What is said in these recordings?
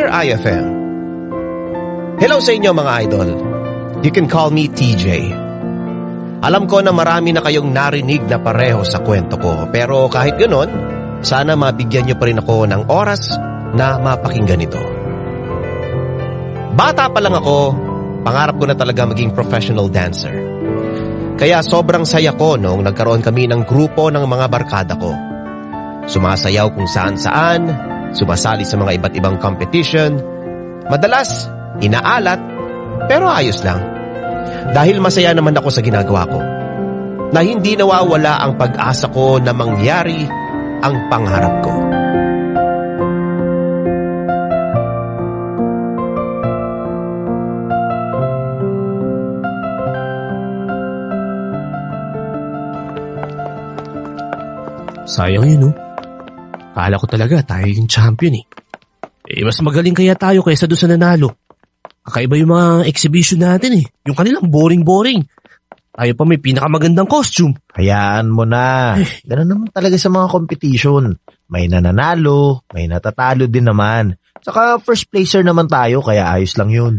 Dear IFM. Hello sa inyo mga idol. You can call me TJ. Alam ko na marami na kayong narinig na pareho sa kwento ko, pero kahit ganon, sana mabigyan niyo pa rin ako ng oras na mapakinggan ito. Bata pa lang ako, pangarap ko na talaga maging professional dancer. Kaya sobrang saya ko noong nagkaroon kami ng grupo ng mga barkada ko. Sumasayaw kung saan-saan, sumasali sa mga iba't ibang competition. Madalas, inaalat, pero ayos lang. Dahil masaya naman ako sa ginagawa ko. Na hindi nawawala ang pag-asa ko na mangyari ang pangarap ko. Sayang yun, no? Akala ko talaga tayo yung champion mas magaling kaya tayo kaysa doon sa nanalo. Kakaiba yung mga exhibition natin Yung kanilang boring-boring. Tayo pa may pinakamagandang costume. Hayaan mo na. Ganun naman talaga sa mga competition. May nananalo, may natatalo din naman. Saka first placer naman tayo kaya ayos lang yun.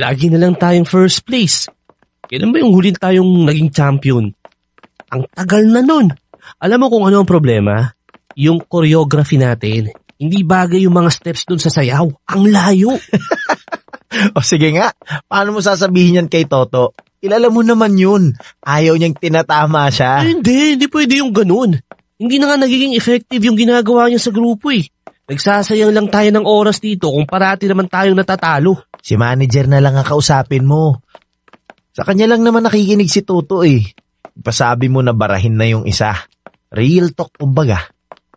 Lagi na lang tayong first place. Kailan ba yung huli tayong naging champion? Ang tagal na nun. Alam mo kung ano ang problema? Yung choreography natin. Hindi bagay yung mga steps dun sa sayaw. Ang layo. O sige nga, paano mo sasabihin yan kay Toto? Kilala mo naman yun. Ayaw niyang tinatama siya. Hindi pwede yung ganun. Hindi na nga nagiging effective yung ginagawa niya sa grupo Nagsasayang lang tayo ng oras dito kung parati naman tayong natatalo. Si manager na lang ang kausapin mo. Sa kanya lang naman nakikinig si Toto Pasabi mo na barahin na yung isa. Real talk kumbaga.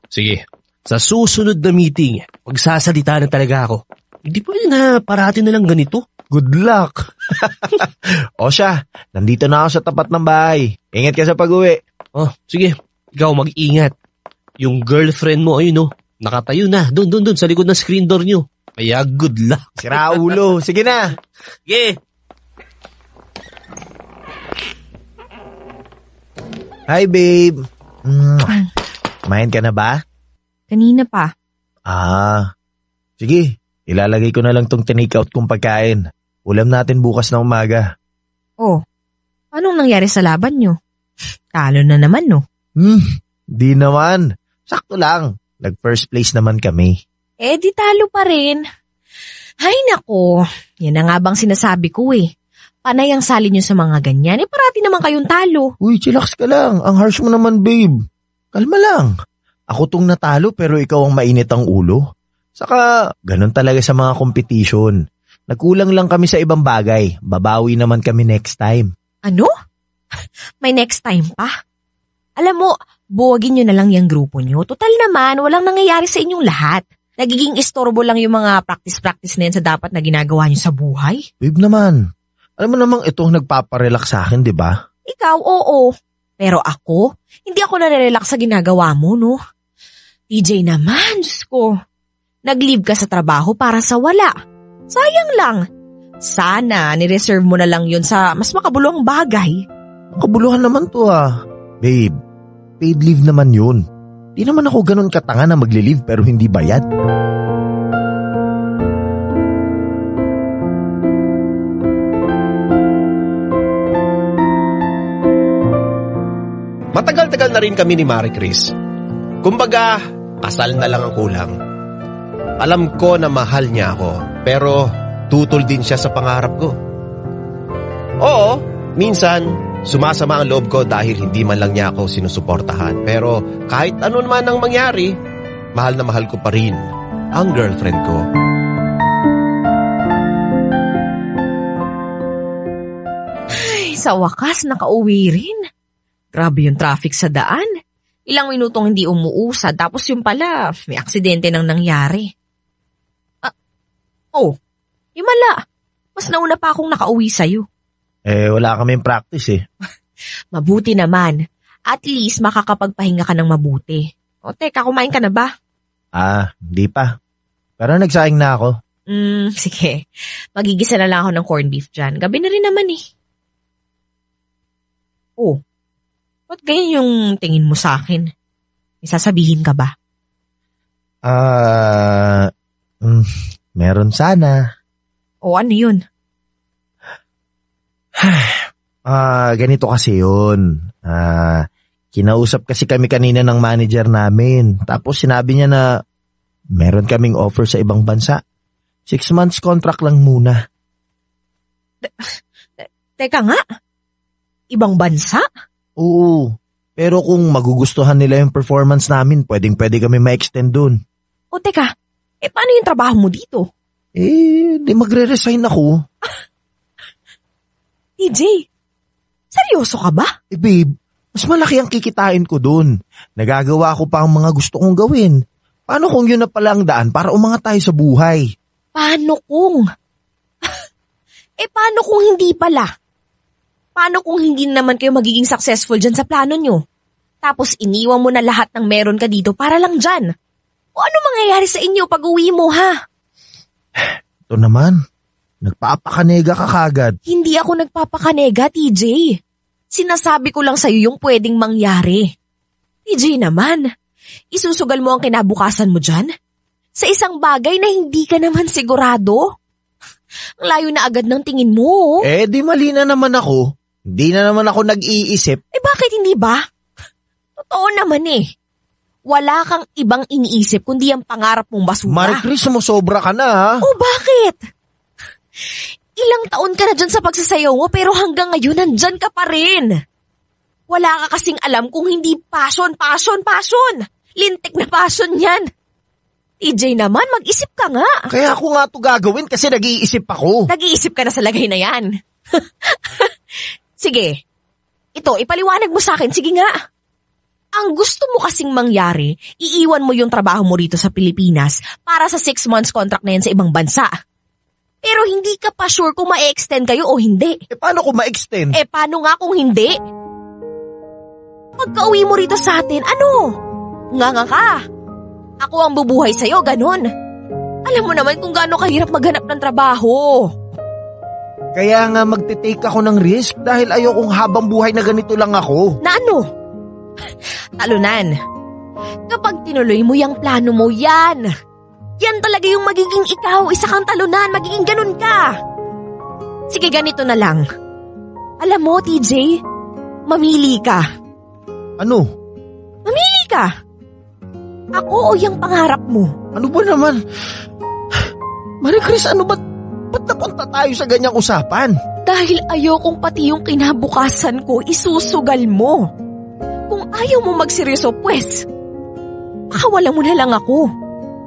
Sige, sa susunod na meeting, magsasalita na talaga ako. Hindi pwede na parati na lang ganito. Good luck. O siya, nandito na ako sa tapat ng bahay. Ingat ka sa pag-uwi. Oh, sige, ikaw mag-ingat. Yung girlfriend mo, nakatayo na. Doon, sa likod ng screen door nyo. Kaya good luck. Sira ulo. Sige na. Sige. Hi, babe. Kumain ka na ba? Kanina pa. Sige. Ilalagay ko na lang tong tinake-out kong pagkain. Ulam natin bukas na umaga. Oh, anong nangyari sa laban nyo? Talo na naman, no? Di naman. Sakto lang. Nag-first place naman kami. Di talo pa rin. Hay nako, yan na nga bang sinasabi ko Panay ang sali nyo sa mga ganyan. Parati naman kayong talo. Uy, chillax ka lang. Ang harsh mo naman, babe. Kalma lang. Ako tong natalo pero ikaw ang mainit ang ulo. Saka, ganun talaga sa mga competition. Nagkulang lang kami sa ibang bagay. Babawi naman kami next time. Ano? May next time pa? Alam mo, buwagin nyo na lang yung grupo nyo. Total naman, walang nangyayari sa inyong lahat. Nagiging istorbo lang yung mga practice na yan sa dapat na ginagawa nyo sa buhay. Babe naman, alam mo namang ito ang nagpaparelax sa akin, di ba? Ikaw, oo. Pero ako, hindi ako nare-relax sa ginagawa mo, no? TJ naman, Diyos ko. Nag-leave ka sa trabaho para sa wala. Sayang lang. Sana, nireserve mo na lang yun sa mas makabuluhang bagay. Makabuluhan naman to Babe, paid leave naman yun. Di naman ako ganun katanga na magli-leave pero hindi bayad. Matagal-tagal na rin kami ni Marie Chris. Kumbaga, kasal na lang ang kulang. Alam ko na mahal niya ako, pero tutol din siya sa pangarap ko. Oo, minsan, sumasama ang loob ko dahil hindi man lang niya ako sinusuportahan. Pero kahit ano naman ang mangyari, mahal na mahal ko pa rin ang girlfriend ko. Ay, sa wakas, nakauwi rin. Grabe yung traffic sa daan. Ilang minutong hindi umuusad, tapos yung pala, may aksidente nang nangyari. Himala. Mas nauna pa akong nakauwi sa'yo. Wala kaming practice Mabuti naman. At least makakapagpahinga ka ng mabuti. O teka, kumain ka na ba? Hindi pa. Pero nagsayang na ako. Sige. Magigisa na lang ako ng corned beef dyan. Gabi na rin naman ba't ganyan yung tingin mo sa akin? May sasabihin ka ba? Meron sana. O ano yun? Ganito kasi yun. Kinausap kasi kami kanina ng manager namin. Tapos sinabi niya na meron kaming offer sa ibang bansa. 6 months contract lang muna. Teka nga, ibang bansa? Oo. Pero kung magugustuhan nila yung performance namin, pwede kami ma-extend dun. O teka, paano yung trabaho mo dito? Di magre-resign ako. TJ, seryoso ka ba? Babe, mas malaki ang kikitain ko dun. Nagagawa ko pa ang mga gusto kong gawin. Paano kung yun na pala ang daan para umangat tayo sa buhay? Paano kung? Paano kung hindi pala? Paano kung hindi naman kayo magiging successful dyan sa plano nyo? Tapos iniwan mo na lahat ng meron ka dito para lang dyan. O ano mangyayari sa inyo pag uwi mo, ha? Ito naman, nagpapakanega ka kagad. Hindi ako nagpapakanega, TJ. Sinasabi ko lang sa'yo yung pwedeng mangyari. TJ naman, isusugal mo ang kinabukasan mo dyan? Sa isang bagay na hindi ka naman sigurado? Ang layo na agad ng tingin mo. Di mali na naman ako. Hindi na naman ako nag-iisip. Bakit hindi ba? Totoo naman Wala kang ibang iniisip kundi ang pangarap mong basura. Maricris, sumusobra ka na ha? Bakit? Ilang taon ka na dyan sa pagsasayaw mo pero hanggang ngayon nandyan ka pa rin. Wala ka kasing alam kung hindi passion. Lintik na passion yan. TJ naman, mag-isip ka nga. Kaya ako nga ito gagawin kasi nag-iisip ako. Nag-iisip ka na sa lagay na yan. Sige, ito, ipaliwanag mo sa akin. Sige nga. Ang gusto mo kasing mangyari, iiwan mo yung trabaho mo rito sa Pilipinas para sa 6 months contract na yan sa ibang bansa. Pero hindi ka pa sure kung ma-extend kayo o hindi. Paano kung ma-extend? Paano nga kung hindi? Pagka-uwi mo rito sa atin, ano? Nga ka. Ako ang bubuhay sa'yo, ganun. Alam mo naman kung gaano kahirap maghanap ng trabaho. Kaya nga magte-take ako ng risk dahil ayokong habang buhay na ganito lang ako. Na ano? Talunan. Kapag tinuloy mo yung plano mo, yan talaga yung magiging ikaw. Isa kang talunan, magiging ganun ka. Sige, ganito na lang. Alam mo, TJ, mamili ka. Ano? Mamili ka. Ako o yung pangarap mo? Ano ba naman? Maricris, ano ba? Ba't napunta tayo sa ganyang usapan? Dahil ayokong pati yung kinabukasan ko isusugal mo. Kung ayaw mo magseryoso, pues, pakawalan mo na lang ako.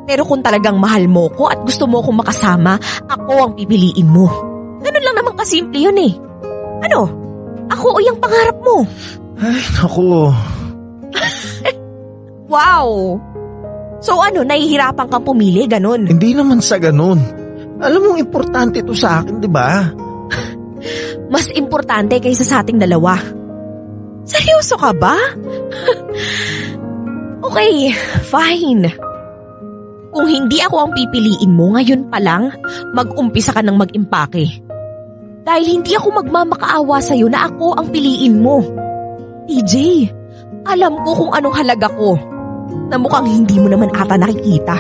Pero kung talagang mahal mo ko at gusto mo akong makasama, ako ang pipiliin mo. Ganun lang naman kasimple yun Ano? Ako o yung pangarap mo? Ay, naku. Wow! So ano, nahihirapan kang pumili, ganun? Hindi naman sa ganun. Alam mong importante ito sa akin, di ba? Mas importante kaysa sa ating dalawa. Seryoso ka ba? Okay, fine. Kung hindi ako ang pipiliin mo, ngayon pa lang, mag-umpisa ka ng mag-impake. Dahil hindi ako magmamakaawa sa'yo na ako ang piliin mo. TJ, alam ko kung anong halaga ko, na mukhang hindi mo naman ata nakikita.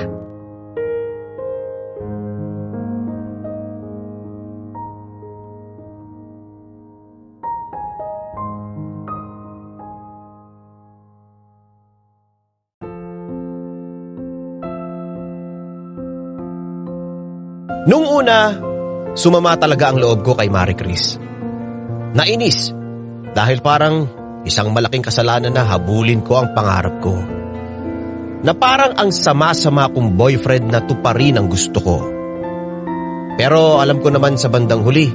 Nung una, sumama talaga ang loob ko kay Maricris. Nainis dahil parang isang malaking kasalanan na habulin ko ang pangarap ko. Na parang ang sama-sama kong boyfriend na tuparin ang gusto ko. Pero alam ko naman sa bandang huli,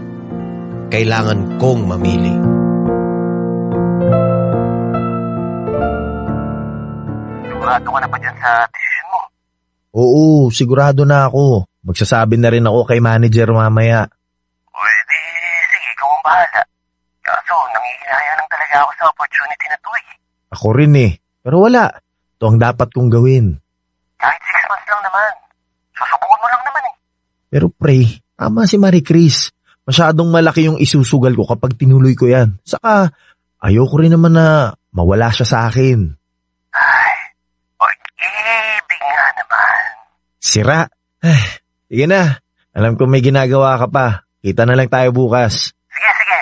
kailangan kong mamili. Sigurado ka na ba dyan sa desisyon mo? Oo, sigurado na ako. Magsasabi na rin ako kay manager mamaya. Pwede, sige, ikaw ang bahala. Kaso, nangihinaya lang talaga ako sa opportunity na to Ako rin Pero wala. Ito ang dapat kong gawin. Kahit 6 months lang naman. Susubukan mo lang naman Pero pre, tama si Maricris. Masyadong malaki yung isusugal ko kapag tinuloy ko yan. Saka, ayoko rin naman na mawala siya sa akin. Ay, pag-ibig nga naman. Sira. Sige na. Alam ko may ginagawa ka pa. Kita na lang tayo bukas. Sige.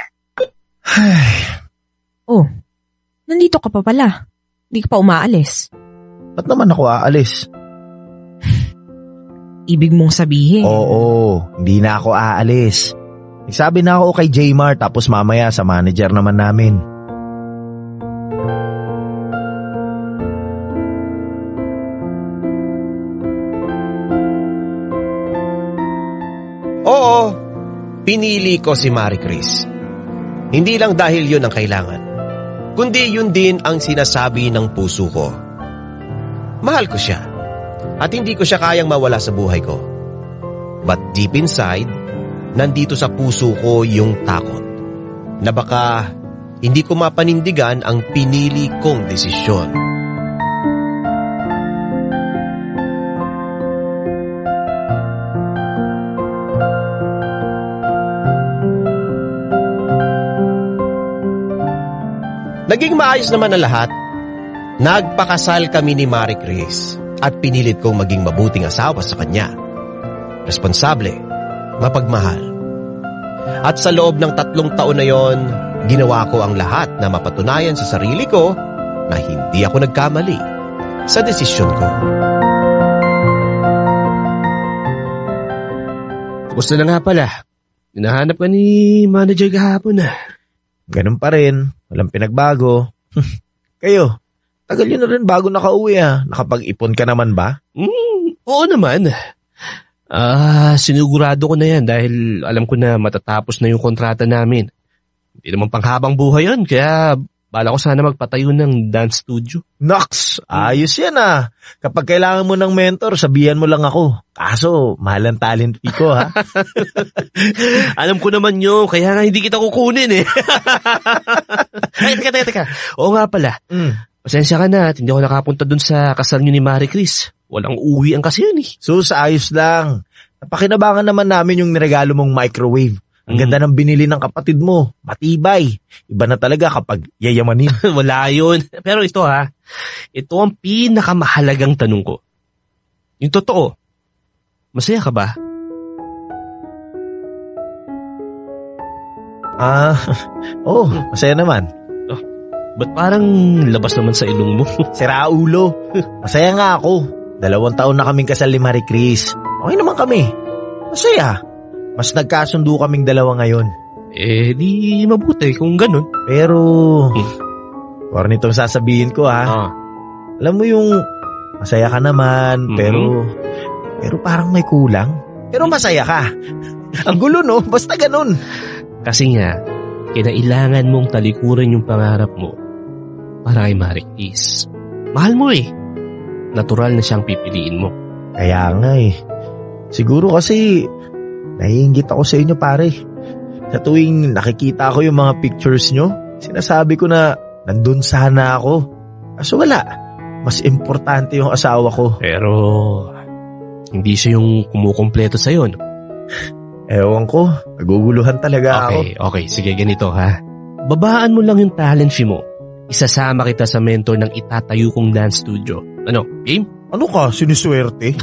Oh, nandito ka pa pala. Hindi ka pa umaalis. Ba't naman ako aalis? Ibig mong sabihin? Oo, hindi na ako aalis. Nagsabi na ako kay Jmar tapos mamaya sa manager naman namin. Oo, pinili ko si Marie Chris. Hindi lang dahil yun ang kailangan, kundi yun din ang sinasabi ng puso ko. Mahal ko siya at hindi ko siya kayang mawala sa buhay ko. But deep inside, nandito sa puso ko yung takot na baka hindi ko mapanindigan ang pinili kong desisyon. Naging maayos naman ang lahat. Nagpakasal kami ni Marie Chris at pinilit kong maging mabuting asawa sa kanya. Responsable, mapagmahal. At sa loob ng 3 taon na yon, ginawa ko ang lahat na mapatunayan sa sarili ko na hindi ako nagkamali sa desisyon ko. Kumusta na nga pala? Hinahanap ka ni manager kahapon na. Ganun pa rin. Walang pinagbago. Kayo, tagal yun na rin bago nakauwi Nakapag-ipon ka naman ba? Oo naman. Sinigurado ko na yan dahil alam ko na matatapos na yung kontrata namin. Hindi naman panghabang buhay yun, kaya bala ko sana magpatayo ng dance studio. Nox, ayos yan Kapag kailangan mo ng mentor, sabihan mo lang ako. Kaso, mahal ang talent fee ko Alam ko naman yun, kaya nga hindi kita kukunin Ay, teka. Oo nga pala. Pasensya ka na at hindi ako nakapunta dun sa kasal nyo ni Marie Chris. Walang uwian kasi yun Sus, ayos lang. Napakinabangan naman namin yung niregalo mong microwave. Ang ganda ng binili ng kapatid mo. Matibay. Iba na talaga kapag yayamanin. Wala yun. Pero ito ito ang pinakamahalagang tanong ko. Yung totoo, masaya ka ba? Masaya naman. Ba't parang labas naman sa ilong mo? Sira ulo. Masaya nga ako. 2 taon na kaming kasal ni Marie Chris. Okay naman kami. Masaya. Mas nagkasundo kaming 2 ngayon. Di mabuti kung ganun. Pero, parang nitong sasabihin ko Alam mo yung masaya ka naman, pero parang may kulang. Pero masaya ka. Ang gulo no, basta ganun. Kasi nga, kinailangan mong talikuran yung pangarap mo para kay Marie Chris. Mahal mo Natural na siyang pipiliin mo. Kaya nga Siguro kasi naiinggit ako sa inyo pare. Sa tuwing nakikita ko yung mga pictures nyo, sinasabi ko na nandun sana ako. Kaso wala. Mas importante yung asawa ko. Pero hindi siya yung kumukumpleto sa'yo, no? Ewan ko. Naguguluhan talaga ako. Okay. Sige, ganito Babaan mo lang yung talent fee mo. Isasama kita sa mentor ng itatayo kong dance studio. Ano, game? Ano ka? Siniswerte?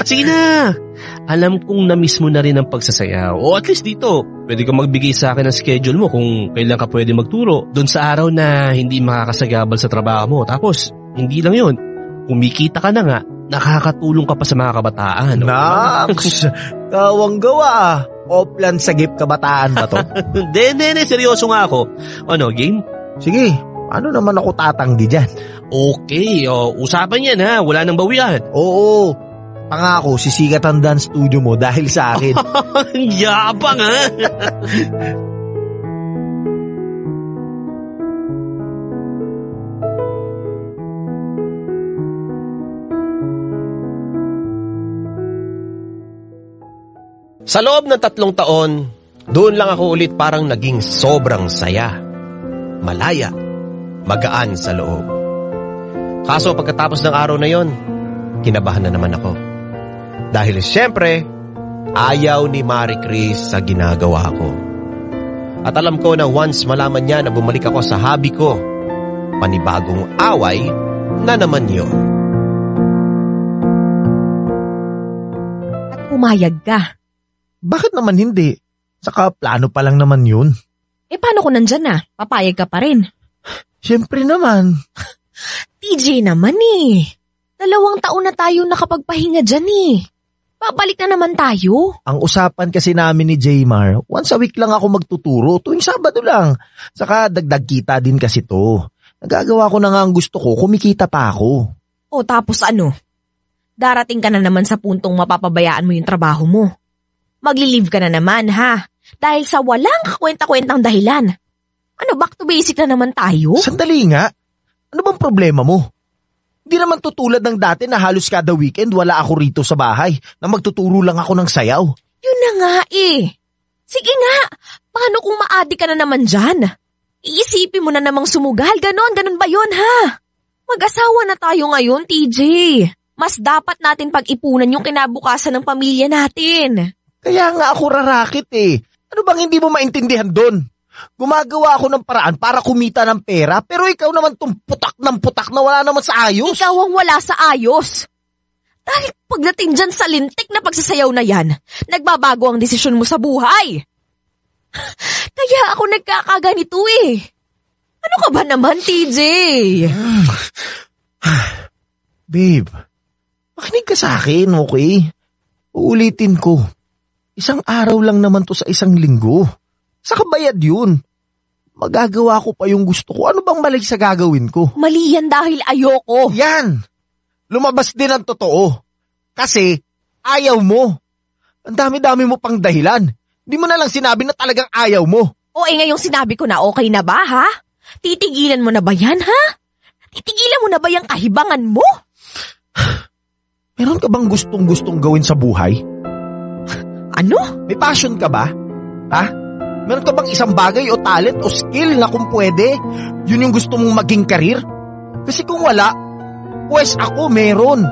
Sige na! Alam kong na-miss mo na rin ang pagsasayaw. O at least dito, pwede ka magbigay sa akin ng schedule mo kung kailan ka pwede magturo. Doon sa araw na hindi makakasagabal sa trabaho mo. Tapos, hindi lang yun. Kumikita ka na nga, nakakatulong ka pa sa mga kabataan. Naks! Kawang gawa Oplan sagip kabataan ba to? Hindi, seryoso nga ako. Ano, game? Sige, ano naman ako tatanggi dyan? Okay, usapan yan wala nang bawian. Oo, pangako sisikat ang dance studio mo dahil sa akin. Yabang Sa loob ng 3 taon, doon lang ako ulit parang naging sobrang saya. Malaya, magaan sa loob. Kaso pagkatapos ng araw na yon, kinabahan na naman ako. Dahil siyempre, ayaw ni Marie Chris sa ginagawa ko. At alam ko na once malaman niya na bumalik ako sa hobby ko, panibagong away na naman yun. pumayag ka. Bakit naman hindi? Saka plano pa lang naman yun. Paano kung nandyan na? Papayag ka pa rin. Siyempre naman. TJ naman 2 taon na tayo nakapagpahinga dyan Babalik na naman tayo. Ang usapan kasi namin ni Jaymar, once a week lang ako magtuturo, tuwing Sabado lang. Saka dagdag kita din kasi to. Nagagawa ko na nga ang gusto ko, kumikita pa ako. O tapos ano? Darating ka na naman sa puntong mapapabayaan mo yung trabaho mo. Magli-leave ka na naman ha? Dahil sa walang kakwenta-kwentang dahilan. Ano, back to basic na naman tayo? Sandali nga. Ano bang problema mo? Hindi naman tutulad ng dati na halos kada weekend wala ako rito sa bahay na magtuturo lang ako ng sayaw. Yun na nga Sige nga, paano kung maadi ka na naman dyan? Iisipin mo na namang sumugal, ganon ba yun ha? Mag-asawa na tayo ngayon, TJ. Mas dapat natin pag-ipunan yung kinabukasan ng pamilya natin. Kaya nga ako rarakit Ano bang hindi mo maintindihan doon? Gumagawa ako ng paraan para kumita ng pera, pero ikaw naman tong putak ng putak na wala naman sa ayos. Ikaw ang wala sa ayos. Dahil pagdating dyan sa lintik na pagsasayaw na yan, nagbabago ang desisyon mo sa buhay. Kaya ako nagkakaganito Ano ka ba naman, TJ? Babe, makinig ka sa akin, okay? Uulitin ko. 1 araw lang naman to sa 1 linggo. Saka bayad yun. Magagawa ko pa yung gusto ko. Ano bang mali sa gagawin ko? Mali yan dahil ayoko. Yan! Lumabas din ang totoo. Kasi ayaw mo. Ang dami-dami mo pang dahilan. Hindi mo na lang sinabi na talagang ayaw mo. Ngayong sinabi ko na okay na ba ha? Titigilan mo na ba yan ha? Titigilan mo na ba yung kahibangan mo? Meron ka bang gustong-gustong gawin sa buhay? Ano? May passion ka ba? Ha? Meron ka bang isang bagay o talent o skill na kung pwede, yun yung gusto mong maging karir? Kasi kung wala, pues ako meron.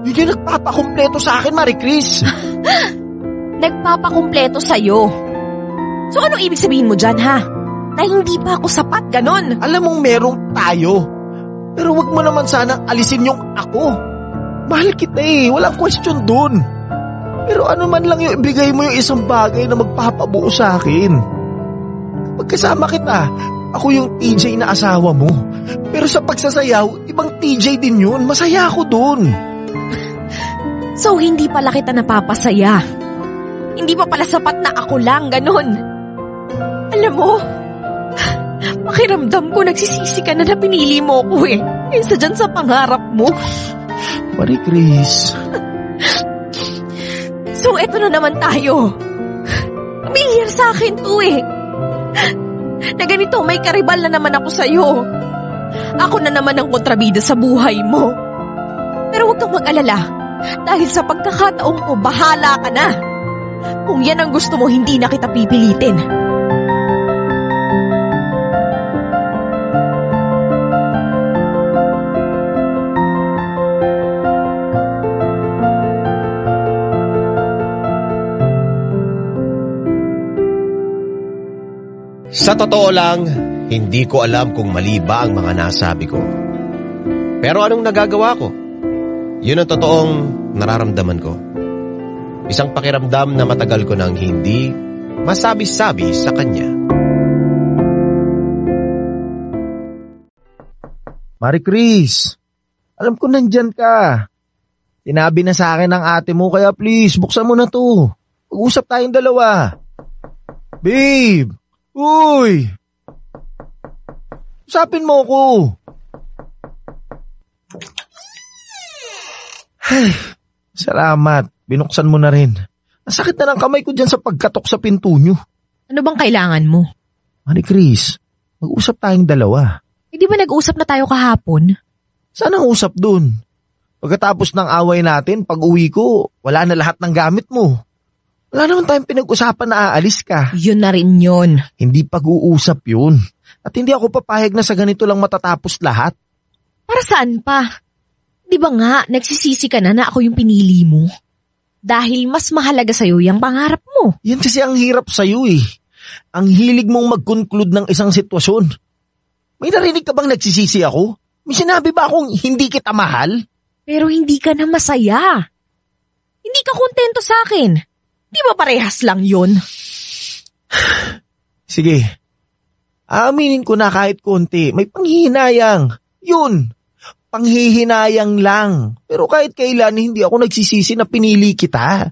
Yun yung nagpapakumpleto sa akin, Marie Chris. Nagpapakumpleto sa'yo? So ano ibig sabihin mo dyan ha? Na hindi pa ako sapat, ganon? Alam mong merong tayo. Pero wag mo naman sanang alisin yung ako. Mahal kita walang question dun. Pero ano man lang yung ibigay mo yung isang bagay na magpapabuo sa akin. Kapag kasama kita, ako yung TJ na asawa mo. Pero sa pagsasayaw, ibang TJ din yun. Masaya ako dun. So hindi pala kita napapasaya. Hindi pa pala sapat na ako lang, ganon. Alam mo, pakiramdam ko nagsisisi ka na pinili mo ko kaysa dyan sa pangarap mo. Marie Chris. So eto na naman tayo. Familiar sa akin to Na ganito may karibal na naman ako sa'yo. Ako na naman ang kontrabida sa buhay mo. Pero huwag kang mag-alala. Dahil sa pagkakataong ko, bahala ka na. Kung yan ang gusto mo, hindi na kita pipilitin. Sa totoo lang, hindi ko alam kung mali ba ang mga nasabi ko. Pero anong nagagawa ko? Yun ang totoong nararamdaman ko. Isang pakiramdam na matagal ko nang hindi masabi-sabi sa kanya. Marie Chris, alam ko nandyan ka. Sinabi na sa akin ng ate mo, kaya please, buksan mo na to. Mag-usap tayong dalawa. Babe! Uy! Usapin mo ko. Ay, salamat. Binuksan mo na rin. Ang sakit na ng kamay ko dyan sa pagkatok sa pinto nyo. Ano bang kailangan mo? Marie Chris, mag-usap tayong dalawa. Di ba nag-usap na tayo kahapon? Saan ang usap dun? Pagkatapos ng away natin, pag uwi ko, wala na lahat ng gamit mo. Wala naman tayong pinag-usapan na aalis ka. Yun na rin yun. Hindi pag-uusap yun. At hindi ako papayag na sa ganito lang matatapos lahat. Para saan pa? Di ba nga, nagsisisi ka na ako yung pinili mo? Dahil mas mahalaga sa'yo yung pangarap mo. Yan kasi ang hirap sa'yo Ang hilig mong mag-conclude ng isang sitwasyon. May narinig ka bang nagsisisi ako? May sinabi ba akong hindi kita mahal? Pero hindi ka na masaya. Hindi ka kontento sa akin. Di ba parehas lang yun? Sige. Aaminin ko na kahit konti. May panghihinayang. Yun. Panghihinayang lang. Pero kahit kailan, hindi ako nagsisisi na pinili kita.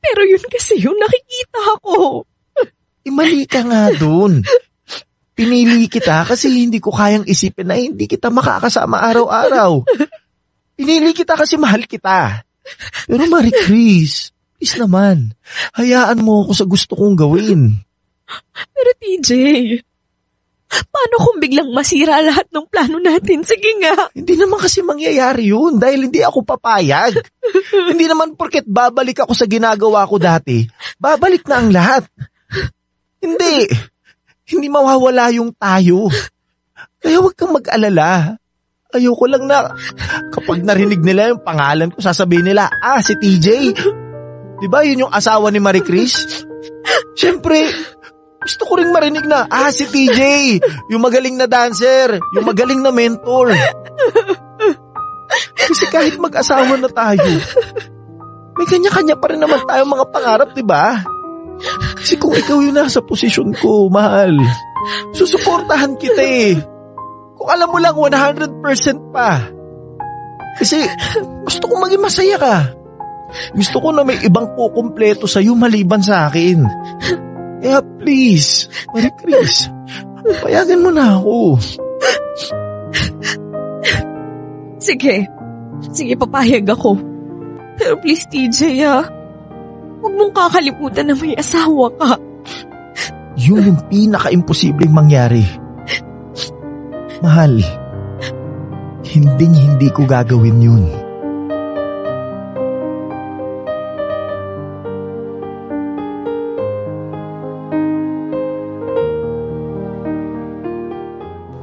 Pero yun kasi yung nakikita ko. Mali ka nga dun. Pinili kita kasi hindi ko kayang isipin na hindi kita makakasama araw-araw. Pinili kita kasi mahal kita. Pero Marie Chris, please naman, hayaan mo ako sa gusto kong gawin. Pero TJ, paano kung biglang masira lahat ng plano natin? Sige nga. Hindi naman kasi mangyayari yun dahil hindi ako papayag. Hindi naman porket babalik ako sa ginagawa ko dati, babalik na ang lahat. Hindi. Hindi mawawala yung tayo. Kaya huwag kang mag-alala. Ayoko lang na kapag narinig nila yung pangalan ko, sasabihin nila, si TJ. Diba yun yung asawa ni Marie Chris? Siyempre, gusto ko rin marinig na, si TJ, yung magaling na dancer, yung magaling na mentor. Kasi kahit mag-asawa na tayo, may kanya-kanya pa rin naman tayo mga pangarap, diba? Kasi kung ikaw yung nasa posisyon ko, mahal, susuportahan kita eh. Kung alam mo lang 100% pa. Kasi gusto ko maging masaya ka. Gusto ko na may ibang kukumpleto sa'yo maliban sa akin. Kaya please, Marie Chris, payagan mo na ako. Sige. Sige, papayag ako. Pero please, TJ, huwag mong kakalimutan na may asawa ka. Yun yung pinaka-imposibleng mangyari. Mahal, hindi ko gagawin yun.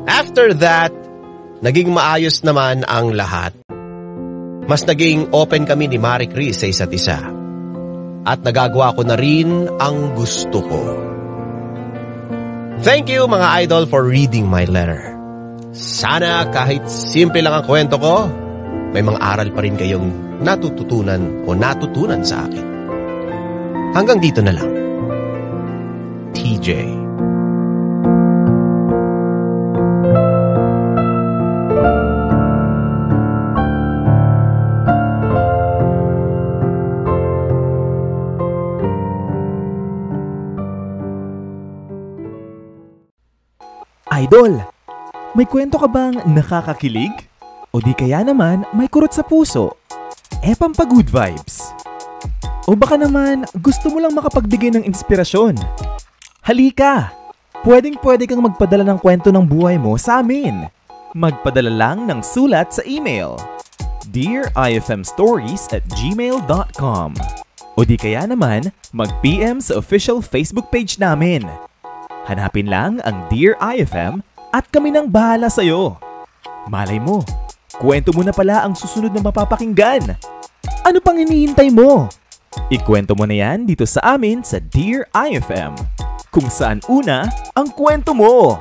After that, naging maayos naman ang lahat. Mas naging open kami ni Marie Chris sa isa't isa. At nagagawa ko na rin ang gusto ko. Thank you mga idol for reading my letter. Sana kahit simple lang ang kwento ko, may mga aral pa rin kayong natututunan o natutunan sa akin. Hanggang dito na lang. TJ. Idol, may kwento ka bang nakakakilig? O di kaya naman may kurot sa puso? Pampa-good vibes. O baka naman gusto mo lang makapagbigay ng inspirasyon? Halika! Pwedeng-pwede kang magpadala ng kwento ng buhay mo sa amin. Magpadala lang ng sulat sa email dearifmstories@gmail.com o di kaya naman mag-PM sa official Facebook page namin. Hanapin lang ang Dear IFM at kami nang bahala sa'yo. Malay mo, kwento mo na pala ang susunod na mapapakinggan. Ano pang hinihintay mo? Ikwento mo na yan dito sa amin sa Dear IFM, kung saan una ang kwento mo.